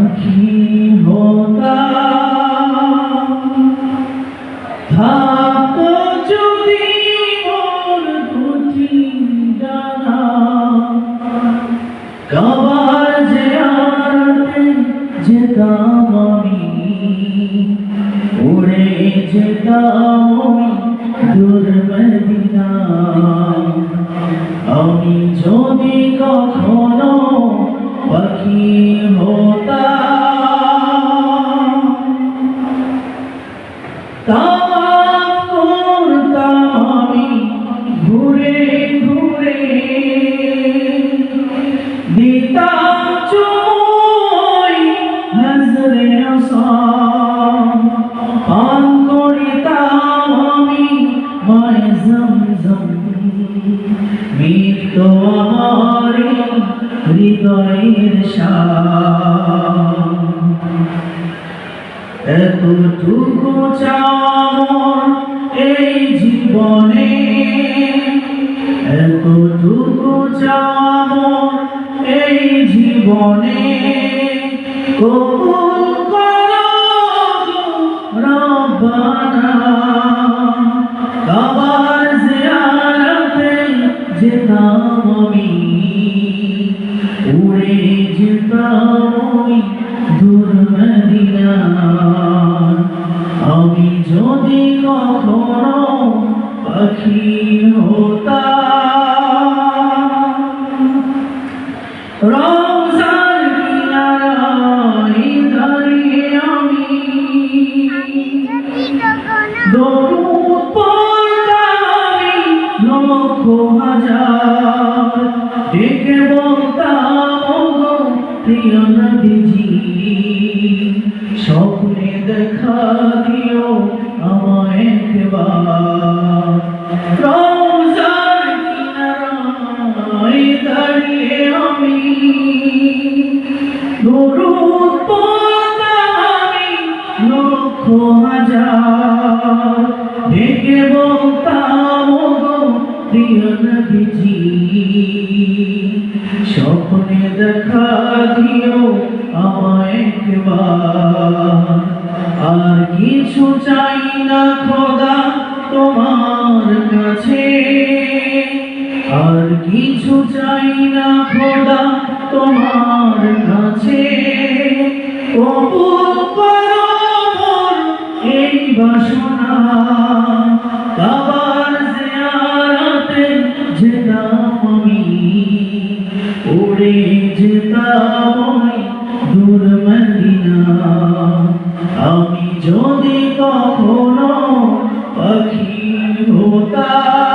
পাখি হতাম থাকতো যদি মোর দুটি ডানা, কাবার জিয়ারতে যেতাম আমি, উড়ে যেতাম দূর মদিনা। আমি যদি কখনো পাখি হতাম, তাওয়াফ করতাম আমি ঘুরে ঘুরে, দিতাম চুমুই নজরে আসাম, পান করিতাম আমি মায়ে জমজম, মৃত্যু আমার হৃদয়ের শাম। এতটুকু চাওয়া এই জীবনে, এতটুকু চাওয়া এই জীবনে, কবুল করো রব্বানা। কাবার জিয়ারতে যেতাম আমি, উড়ে যেতাম দূর মদিনা। আমি যদি কখনো পাখি হতাম, রওজার কিনারায় দাঁড়িয়ে আমি দরুদ পড়তাম আমি লক্ষ হাজার, ডেকে বলতাম ওগো প্রিয় নবীজি, স্বপ্নে দেখা দিও আমায় একবার। রওজার কিনারায় দাঁড়িয়ে আমি দরুদ পড়তাম আমি লক্ষ হাজার, ডেকে বলতাম ওগো প্রিয় নবীজি, স্বপ্নে দেখা দিও আমায় একবার। আর কিছু চাই না খোদা তোমার কাছে, আর কিছু চাই না খোদা তোমার কাছে, কবুল করো মোর এই বাসনা। কাবার জিয়ারতে যেতাম আমি, উড়ে যেতাম দূর মদিনা। আমি যদি কখনো পাখি হতাম।